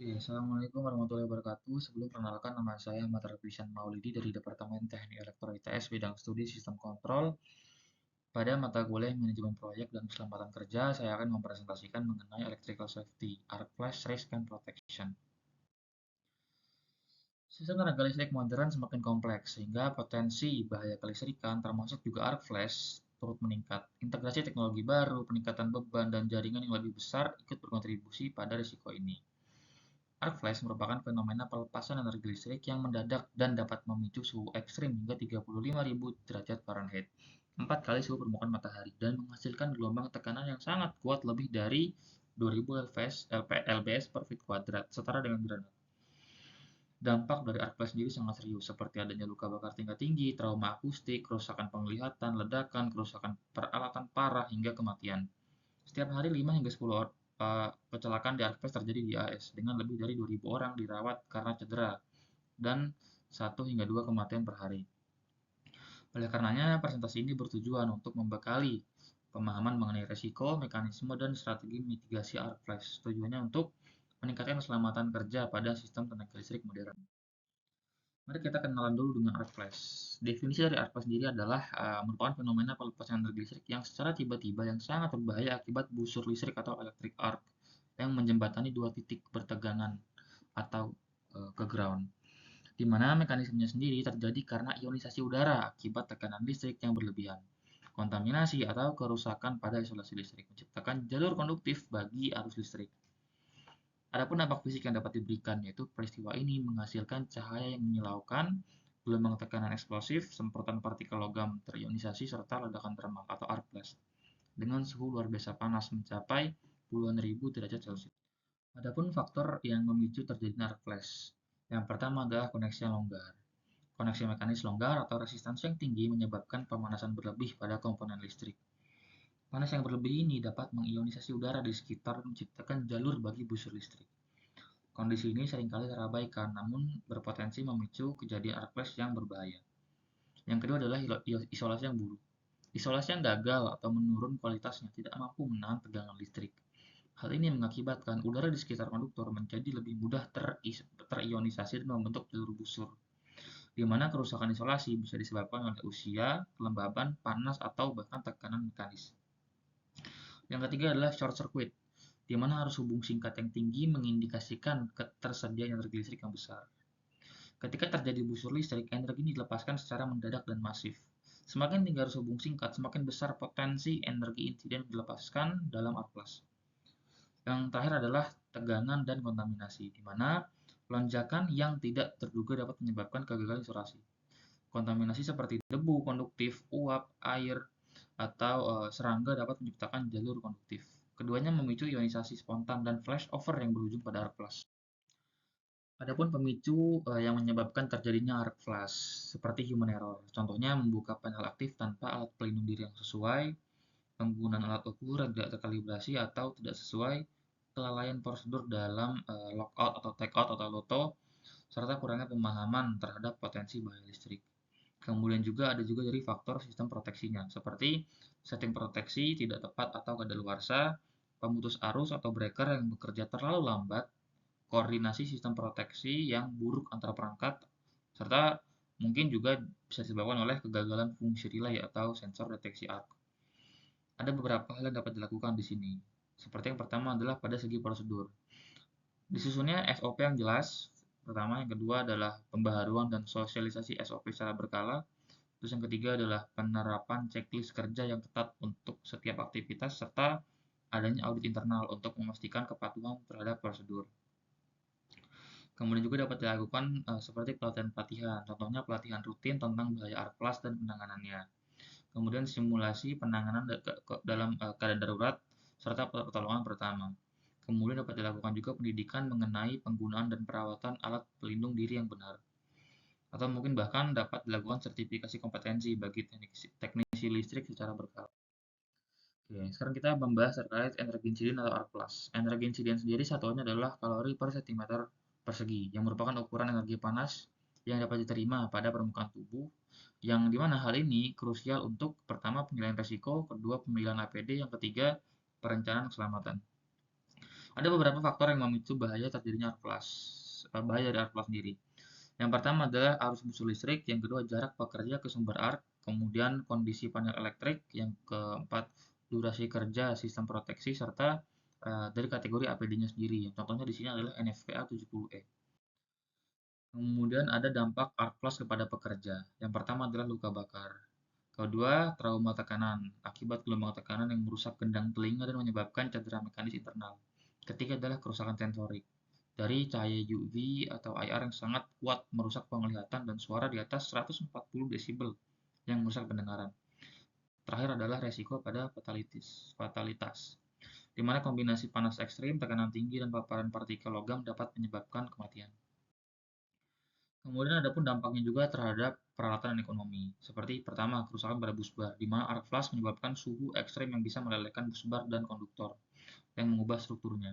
Oke, Assalamualaikum warahmatullahi wabarakatuh. Sebelum perkenalkan, nama saya Ahmad Rafisan Maulidi dari Departemen Teknik Elektro ITS bidang studi Sistem Kontrol. Pada mata kuliah Manajemen Proyek dan Keselamatan Kerja, saya akan mempresentasikan mengenai Electrical Safety, Arc Flash Risk and Protection. Sistem tenaga listrik modern semakin kompleks, sehingga potensi bahaya kelistrikan, termasuk juga arc flash, turut meningkat. Integrasi teknologi baru, peningkatan beban, dan jaringan yang lebih besar ikut berkontribusi pada risiko ini. Arc flash merupakan fenomena pelepasan energi listrik yang mendadak dan dapat memicu suhu ekstrim hingga 35.000 derajat Fahrenheit, 4 kali suhu permukaan matahari, dan menghasilkan gelombang tekanan yang sangat kuat lebih dari 2000 lbs per feet kuadrat, setara dengan granat. Dampak dari arc flash sendiri sangat serius, seperti adanya luka bakar tingkat tinggi, trauma akustik, kerusakan penglihatan, ledakan, kerusakan peralatan parah, hingga kematian. Setiap hari 5 hingga 10 kecelakaan di arc flash terjadi di AS, dengan lebih dari 2.000 orang dirawat karena cedera, dan 1 hingga 2 kematian per hari. Oleh karenanya, presentasi ini bertujuan untuk membekali pemahaman mengenai resiko, mekanisme, dan strategi mitigasi arc flash. Tujuannya untuk meningkatkan keselamatan kerja pada sistem tenaga listrik modern. Mari kita kenalan dulu dengan arc flash. Definisi dari arc flash sendiri adalah merupakan fenomena pelepasan energi listrik yang secara tiba-tiba yang sangat berbahaya akibat busur listrik atau electric arc yang menjembatani dua titik bertegangan atau ke ground. Di mana mekanismenya sendiri terjadi karena ionisasi udara akibat tekanan listrik yang berlebihan, kontaminasi atau kerusakan pada isolasi listrik, menciptakan jalur konduktif bagi arus listrik. Adapun dampak fisik yang dapat diberikan, yaitu peristiwa ini menghasilkan cahaya yang menyilaukan, gelombang tekanan eksplosif, semprotan partikel logam terionisasi, serta ledakan termal atau arc blast dengan suhu luar biasa panas mencapai puluhan ribu derajat Celcius. Adapun faktor yang memicu terjadinya arc flash, yang pertama adalah koneksi yang longgar. Koneksi mekanis longgar atau resistansi yang tinggi menyebabkan pemanasan berlebih pada komponen listrik. Panas yang berlebih ini dapat mengionisasi udara di sekitar dan menciptakan jalur bagi busur listrik. Kondisi ini seringkali terabaikan, namun berpotensi memicu kejadian arc flash yang berbahaya. Yang kedua adalah isolasi yang buruk. Isolasi yang gagal atau menurun kualitasnya tidak mampu menahan tegangan listrik. Hal ini mengakibatkan udara di sekitar konduktor menjadi lebih mudah terionisasi dan membentuk jalur busur, di mana kerusakan isolasi bisa disebabkan oleh usia, kelembaban, panas, atau bahkan tekanan mekanis. Yang ketiga adalah short circuit, di mana arus hubung singkat yang tinggi mengindikasikan ketersediaan energi listrik yang besar. Ketika terjadi busur listrik, energi ini dilepaskan secara mendadak dan masif. Semakin tinggi arus hubung singkat, semakin besar potensi energi insiden dilepaskan dalam arc flash. Yang terakhir adalah tegangan dan kontaminasi, di mana lonjakan yang tidak terduga dapat menyebabkan kegagalan isolasi. Kontaminasi seperti debu konduktif, uap, air, atau serangga dapat menciptakan jalur konduktif. Keduanya memicu ionisasi spontan dan flashover yang berujung pada arc flash. Adapun pemicu yang menyebabkan terjadinya arc flash, seperti human error. Contohnya membuka panel aktif tanpa alat pelindung diri yang sesuai, penggunaan alat ukur yang tidak terkalibrasi atau tidak sesuai, kelalaian prosedur dalam lockout atau takeout atau loto, serta kurangnya pemahaman terhadap potensi bahaya listrik. Kemudian juga ada juga dari faktor sistem proteksinya, seperti setting proteksi tidak tepat atau kadaluarsa, pemutus arus atau breaker yang bekerja terlalu lambat, koordinasi sistem proteksi yang buruk antara perangkat, serta mungkin juga bisa disebabkan oleh kegagalan fungsi relay atau sensor deteksi arc. Ada beberapa hal yang dapat dilakukan di sini. Seperti yang pertama adalah pada segi prosedur. Disusunnya SOP yang jelas, pertama. Yang kedua adalah pembaharuan dan sosialisasi SOP secara berkala. Terus yang ketiga adalah penerapan checklist kerja yang ketat untuk setiap aktivitas, serta adanya audit internal untuk memastikan kepatuhan terhadap prosedur. Kemudian juga dapat dilakukan seperti pelatihan-pelatihan, contohnya pelatihan rutin tentang bahaya arc flash dan penanganannya. Kemudian simulasi penanganan dalam keadaan darurat serta pertolongan pertama. Kemudian dapat dilakukan juga pendidikan mengenai penggunaan dan perawatan alat pelindung diri yang benar. Atau mungkin bahkan dapat dilakukan sertifikasi kompetensi bagi teknisi listrik secara berkala. Oke, sekarang kita membahas terkait energi insiden atau arc flash. Energi insiden sendiri satuannya adalah kalori per cm persegi, yang merupakan ukuran energi panas yang dapat diterima pada permukaan tubuh, yang dimana hal ini krusial untuk pertama penilaian resiko, kedua pemilihan APD, yang ketiga perencanaan keselamatan. Ada beberapa faktor yang memicu bahaya terjadinya arus flash, bahaya dari arus flash sendiri. Yang pertama adalah arus busur listrik, yang kedua jarak pekerja ke sumber arus, kemudian kondisi panel elektrik, yang keempat durasi kerja sistem proteksi, serta dari kategori APD-nya sendiri. Contohnya di sini adalah NFPA 70E. Kemudian ada dampak arc flash kepada pekerja. Yang pertama adalah luka bakar. Kedua, trauma tekanan akibat gelombang tekanan yang merusak gendang telinga dan menyebabkan cedera mekanis internal. Ketiga adalah kerusakan sensorik dari cahaya UV atau IR yang sangat kuat merusak penglihatan dan suara di atas 140 desibel yang merusak pendengaran. Terakhir adalah resiko pada fatalitas, di mana kombinasi panas ekstrim, tekanan tinggi, dan paparan partikel logam dapat menyebabkan kematian. Kemudian ada pun dampaknya juga terhadap peralatan dan ekonomi. Seperti pertama, kerusakan pada busbar, di mana arc flash menyebabkan suhu ekstrem yang bisa melelehkan busbar dan konduktor, yang mengubah strukturnya.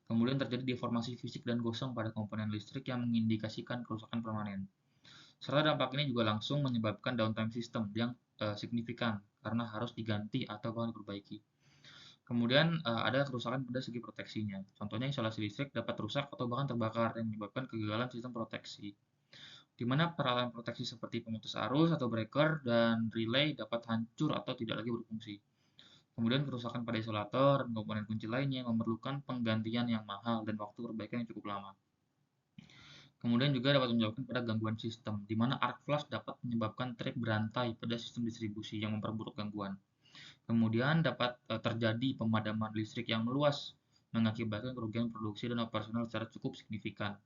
Kemudian terjadi deformasi fisik dan gosong pada komponen listrik yang mengindikasikan kerusakan permanen. Serta dampak ini juga langsung menyebabkan downtime sistem yang signifikan karena harus diganti atau bahkan diperbaiki. Kemudian ada kerusakan pada segi proteksinya. Contohnya isolasi listrik dapat rusak atau bahkan terbakar yang menyebabkan kegagalan sistem proteksi, di mana peralatan proteksi seperti pemutus arus atau breaker dan relay dapat hancur atau tidak lagi berfungsi. Kemudian kerusakan pada isolator dan komponen kunci lainnya memerlukan penggantian yang mahal dan waktu perbaikan yang cukup lama. Kemudian juga dapat menyebabkan pada gangguan sistem, di mana arc flash dapat menyebabkan trip berantai pada sistem distribusi yang memperburuk gangguan. Kemudian dapat terjadi pemadaman listrik yang meluas, mengakibatkan kerugian produksi dan operasional secara cukup signifikan,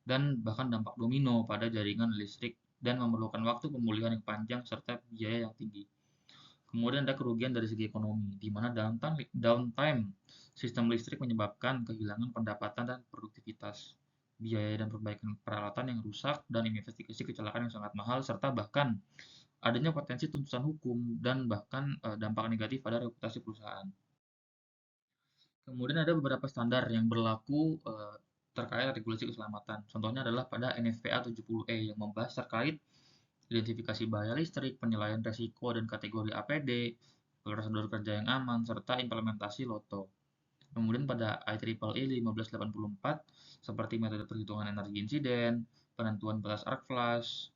dan bahkan dampak domino pada jaringan listrik dan memerlukan waktu pemulihan yang panjang serta biaya yang tinggi. Kemudian ada kerugian dari segi ekonomi, di mana downtime sistem listrik menyebabkan kehilangan pendapatan dan produktivitas, biaya dan perbaikan peralatan yang rusak, dan investigasi kecelakaan yang sangat mahal, serta bahkan adanya potensi tuntutan hukum dan bahkan dampak negatif pada reputasi perusahaan. Kemudian ada beberapa standar yang berlaku terkait regulasi keselamatan. Contohnya adalah pada NFPA 70E yang membahas terkait identifikasi bahaya listrik, penilaian resiko dan kategori APD, prosedur kerja yang aman, serta implementasi LOTO. Kemudian pada IEEE 1584 seperti metode perhitungan energi insiden, penentuan batas arc flash,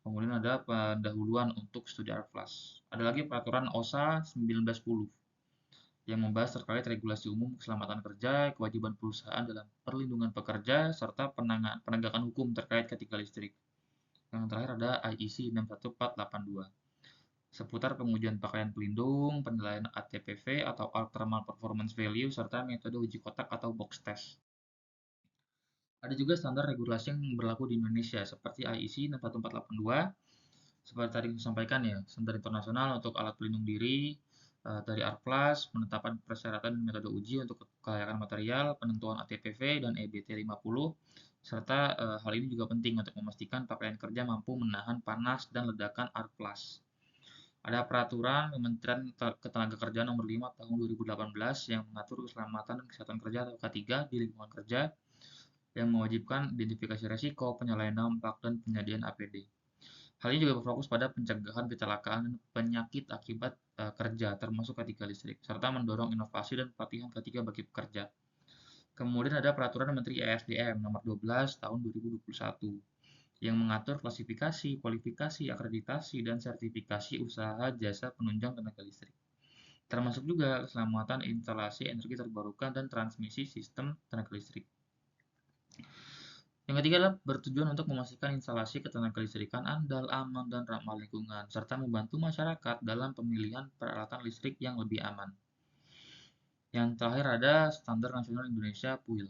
kemudian ada pendahuluan untuk studi arc flash. Ada lagi peraturan OSHA 1910 yang membahas terkait regulasi umum keselamatan kerja, kewajiban perusahaan dalam perlindungan pekerja, serta penegakan hukum terkait ketika listrik. Yang terakhir ada IEC 61482 seputar pengujian pakaian pelindung, penilaian ATPV atau Arc Thermal Performance Value, serta metode uji kotak atau box test. Ada juga standar regulasi yang berlaku di Indonesia seperti IEC 61482, seperti tadi saya sampaikan ya, standar internasional untuk alat pelindung diri dari ARPLAS, penetapan persyaratan metode uji untuk kelayakan material, penentuan ATPV dan EBT 50, serta hal ini juga penting untuk memastikan pakaian kerja mampu menahan panas dan ledakan ARPLAS. Ada peraturan Kementerian Ketenagakerjaan nomor 5 tahun 2018 yang mengatur keselamatan dan kesehatan kerja atau K3 di lingkungan kerja yang mewajibkan identifikasi resiko, penyelesaian dampak, dan penyediaan APD. Hal ini juga berfokus pada pencegahan kecelakaan dan penyakit akibat kerja, termasuk ketika listrik, serta mendorong inovasi dan pelatihan ketika bagi pekerja. Kemudian ada Peraturan Menteri ESDM nomor 12 tahun 2021 yang mengatur klasifikasi, kualifikasi, akreditasi, dan sertifikasi usaha jasa penunjang tenaga listrik, termasuk juga keselamatan instalasi energi terbarukan dan transmisi sistem tenaga listrik. Yang ketiga adalah bertujuan untuk memastikan instalasi ketenagalistrikan andal, aman, dan ramah lingkungan, serta membantu masyarakat dalam pemilihan peralatan listrik yang lebih aman. Yang terakhir ada Standar Nasional Indonesia PUIL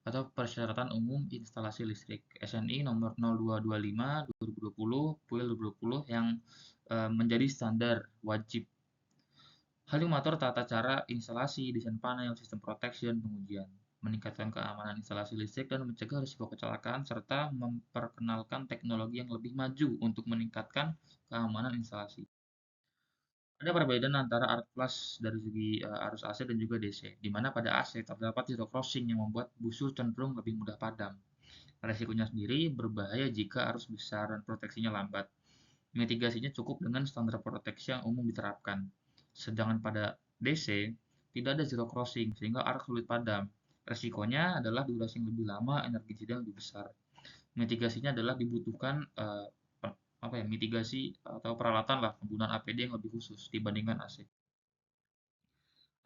atau Persyaratan Umum Instalasi Listrik SNI nomor 0225 2020 PUIL 2020 yang menjadi standar wajib. Hal ini mengatur tata cara instalasi, desain panel, sistem proteksi, dan pengujian, meningkatkan keamanan instalasi listrik dan mencegah risiko kecelakaan, serta memperkenalkan teknologi yang lebih maju untuk meningkatkan keamanan instalasi. Ada perbedaan antara arc flash dari segi arus AC dan juga DC, di mana pada AC terdapat zero crossing yang membuat busur cenderung lebih mudah padam. Resikonya sendiri berbahaya jika arus besar dan proteksinya lambat. Mitigasinya cukup dengan standar proteksi yang umum diterapkan. Sedangkan pada DC, tidak ada zero crossing sehingga arc sulit padam. Resikonya adalah durasi yang lebih lama, energi insiden lebih besar. Mitigasinya adalah dibutuhkan mitigasi atau peralatan lah penggunaan APD yang lebih khusus dibandingkan AC.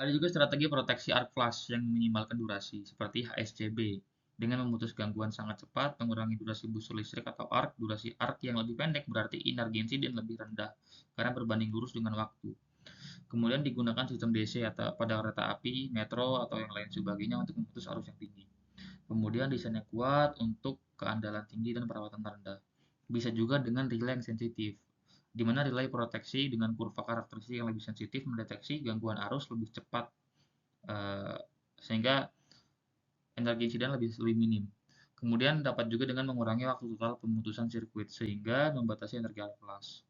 Ada juga strategi proteksi arc flash yang meminimalkan durasi, seperti HSCB, dengan memutus gangguan sangat cepat, mengurangi durasi busur listrik atau arc. Durasi arc yang lebih pendek berarti energi insiden lebih rendah, karena berbanding lurus dengan waktu. Kemudian digunakan sistem DC atau pada kereta api, metro, atau yang lain sebagainya untuk memutus arus yang tinggi. Kemudian desainnya kuat untuk keandalan tinggi dan perawatan rendah. Bisa juga dengan relay yang sensitif, di mana relay proteksi dengan kurva karakteristik yang lebih sensitif mendeteksi gangguan arus lebih cepat, eh, sehingga energi insiden lebih minim. Kemudian dapat juga dengan mengurangi waktu total pemutusan sirkuit sehingga membatasi energi flash.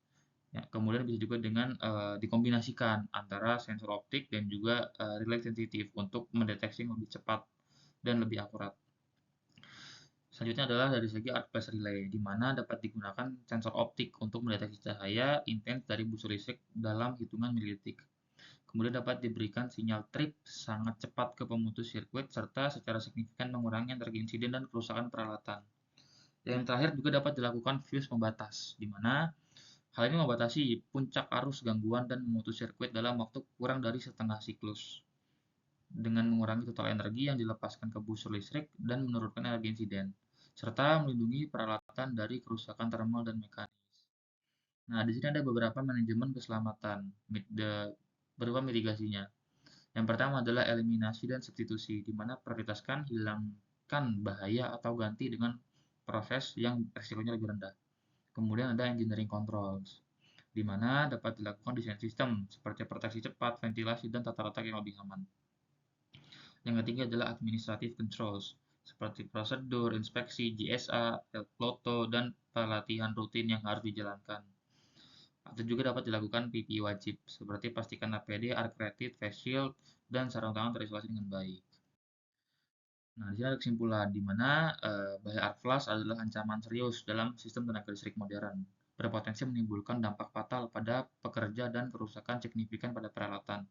Ya, kemudian bisa juga dengan dikombinasikan antara sensor optik dan juga relay sensitif untuk mendeteksi yang lebih cepat dan lebih akurat. Selanjutnya adalah dari segi arc flash relay, di mana dapat digunakan sensor optik untuk mendeteksi cahaya intens dari busur listrik dalam hitungan milidetik. Kemudian dapat diberikan sinyal trip sangat cepat ke pemutus sirkuit serta secara signifikan mengurangi energi insiden dan kerusakan peralatan. Yang terakhir juga dapat dilakukan fuse pembatas, di mana hal ini membatasi puncak arus gangguan dan memutus sirkuit dalam waktu kurang dari setengah siklus, dengan mengurangi total energi yang dilepaskan ke busur listrik dan menurunkan energi insiden, serta melindungi peralatan dari kerusakan termal dan mekanis. Nah, di sini ada beberapa manajemen keselamatan berupa mitigasinya. Yang pertama adalah eliminasi dan substitusi, di mana prioritaskan hilangkan bahaya atau ganti dengan proses yang risikonya lebih rendah. Kemudian ada engineering controls, di mana dapat dilakukan desain sistem seperti proteksi cepat, ventilasi, dan tata letak yang lebih aman. Yang ketiga adalah administrative controls, seperti prosedur, inspeksi, GSA, Lotto, dan pelatihan rutin yang harus dijalankan. Atau juga dapat dilakukan PPE wajib, seperti pastikan APD, arc rated, face shield, dan sarung tangan terisolasi dengan baik. Nah, di sini ada kesimpulan di mana bahaya arc flash adalah ancaman serius dalam sistem tenaga listrik modern, berpotensi menimbulkan dampak fatal pada pekerja dan kerusakan signifikan pada peralatan.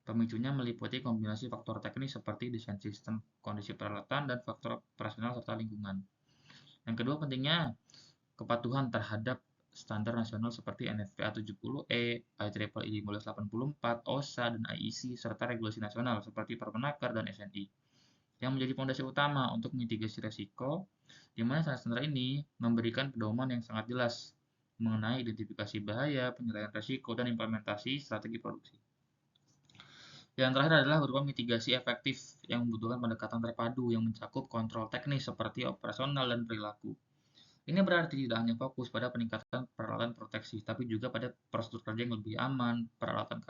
Pemicunya meliputi kombinasi faktor teknis seperti desain sistem, kondisi peralatan, dan faktor operasional serta lingkungan. Yang kedua pentingnya kepatuhan terhadap standar nasional seperti NFPA 70E, IEEE 1584, OSHA, dan IEC, serta regulasi nasional seperti Permenaker dan SNI, yang menjadi fondasi utama untuk mitigasi resiko, di mana standar ini memberikan pedoman yang sangat jelas mengenai identifikasi bahaya, penilaian resiko, dan implementasi strategi produksi. Yang terakhir adalah berupa mitigasi efektif yang membutuhkan pendekatan terpadu yang mencakup kontrol teknis seperti operasional dan perilaku. Ini berarti tidak hanya fokus pada peningkatan peralatan proteksi, tapi juga pada prosedur kerja yang lebih aman, pelatihan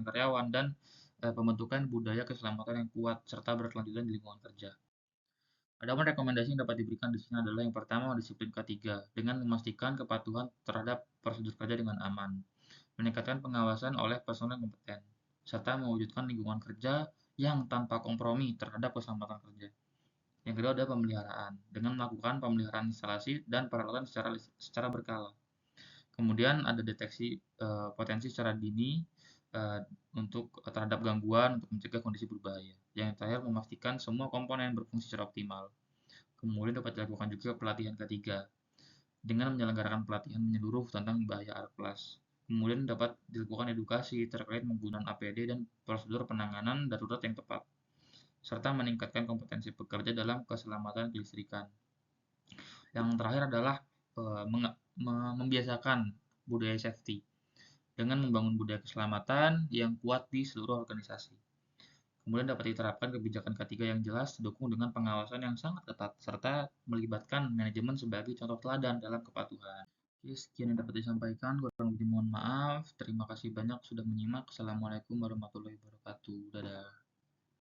karyawan, dan pembentukan budaya keselamatan yang kuat serta berkelanjutan di lingkungan kerja. Adapun rekomendasi yang dapat diberikan di sini adalah yang pertama disiplin K3 dengan memastikan kepatuhan terhadap prosedur kerja dengan aman, meningkatkan pengawasan oleh personel kompeten, serta mewujudkan lingkungan kerja yang tanpa kompromi terhadap keselamatan kerja. Yang kedua adalah pemeliharaan, dengan melakukan pemeliharaan instalasi dan peralatan secara berkala. Kemudian ada deteksi potensi secara dini untuk terhadap gangguan untuk mencegah kondisi berbahaya. Yang terakhir memastikan semua komponen berfungsi secara optimal. Kemudian dapat dilakukan juga pelatihan ketiga dengan menyelenggarakan pelatihan menyeluruh tentang bahaya arc flash. Kemudian dapat dilakukan edukasi terkait penggunaan APD dan prosedur penanganan darurat yang tepat, serta meningkatkan kompetensi pekerja dalam keselamatan kelistrikan. Yang terakhir adalah membiasakan budaya safety dengan membangun budaya keselamatan yang kuat di seluruh organisasi. Kemudian dapat diterapkan kebijakan ketiga yang jelas didukung dengan pengawasan yang sangat ketat serta melibatkan manajemen sebagai contoh teladan dalam kepatuhan. Oke, sekian yang dapat disampaikan. Kurang lebih mohon maaf. Terima kasih banyak sudah menyimak. Assalamualaikum warahmatullahi wabarakatuh. Dadah.